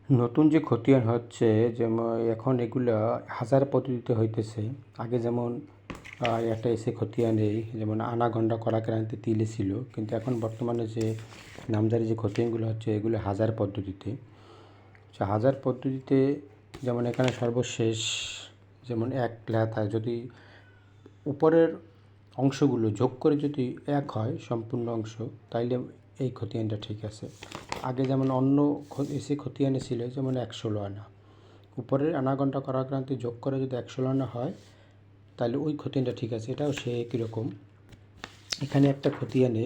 নতুন যে খতিয়ান হচ্ছে যেমন এখন এগুলা হাজার পদ্ধতিতে হইতেছে। আগে যেমন একটা এসে খতিয়ানেই যেমন আনাগন্ডা কড়াক্রান্তি তিলে ছিল, কিন্তু এখন বর্তমানে যে নামজারি যে খতিয়ানগুলো হচ্ছে এগুলো হাজার পদ্ধতিতে। হাজার পদ্ধতিতে যেমন এখানে সর্বশেষ যেমন এক লেখায় যদি উপরের অংশগুলো যোগ করে যদি এক হয় সম্পূর্ণ অংশ, তাইলে এই খতিয়ানটা ঠিক আছে। আগে যেমন অন্য এসে খতিয়ানে ছিল যেমন 116 আনা, উপরের আনাগন্ডা করাক্রান্তি যোগ করে যদি 116 আনা হয় তাহলে ওই খতিয়ানটা ঠিক আছে। এটাও সে একই রকম। এখানে একটা খতিয়ানে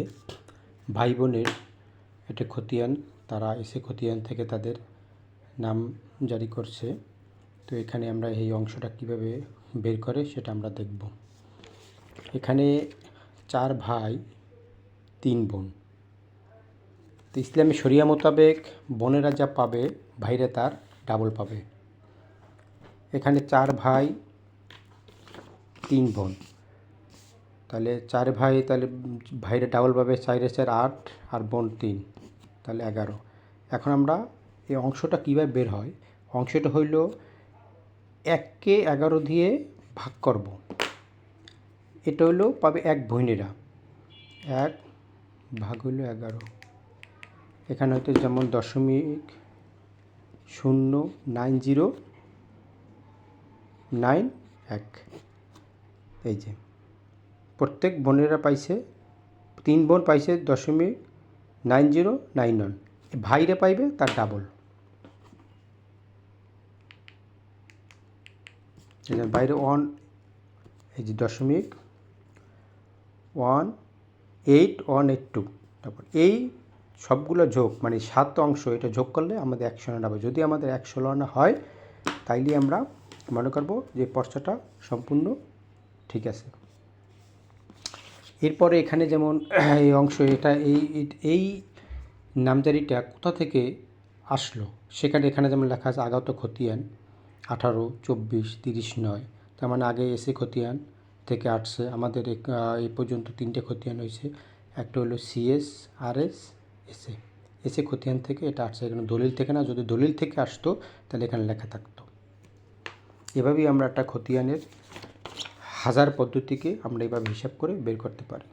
ভাই বোনের একটা খতিয়ান, তারা এসে খতিয়ান থেকে তাদের নাম জারি করছে। তো এখানে আমরা এই অংশটা কিভাবে বের করে সেটা আমরা দেখব। এখানে 4 ভাই 3 বোন। তো ইসলামী শরিয়া মোতাবেক বোনেরা যা পাবে ভাইরা তার ডাবল পাবে। এখানে 4 ভাই 3 বোন, তাহলে 4 ভাই, তাহলে ভাইরা ডাবল পাবে, 4 4 8 আর বোন 3, তাহলে 11। এখন আমরা এই অংশটা কীভাবে বের হয়, অংশটা হইল 1কে 11 দিয়ে ভাগ করব। এটা হইল পাবে 1 বোনেরা, 1 ভাগ হইল 11। এখানে হয়তো যেমন 0.09091, এই যে প্রত্যেক বোনেরা পাইছে, 3 বোন পাইছে 0.9091, ভাইরা পাইবে তার ডাবল। বাইরে 1, এই যে 0.18182, তারপর এই সবগুলো যোগ মানে 7 অংশ, এটা যোগ করলে আমাদের 100 আনা হবে। যদি আমাদের 116 আনা হয় তাইলে আমরা মনে করব যে পর্চাটা সম্পূর্ণ ঠিক আছে। এরপরে এখানে যেমন এই অংশ, এটা এই নামজারিটা কোথা থেকে আসলো সেখানে এখানে যেমন লেখা আছে আগত খতিয়ান 18, 24, 30, 9। তার মানে আগে এসে খতিয়ান থেকে আসছে। আমাদের এই পর্যন্ত 3টে খতিয়ান হয়েছে। একটা হলো সিএস, আরএস, এসে খতিয়ান থেকে এটা আসছে। এখানে দলিল থেকে না, যদি দলিল থেকে আসতো তাহলে এখানে লেখা থাকতো। এভাবেই আমরা একটা খতিয়ানের হাজার পদ্ধতিকে আমরা এভাবে হিসাব করে বের করতে পারি।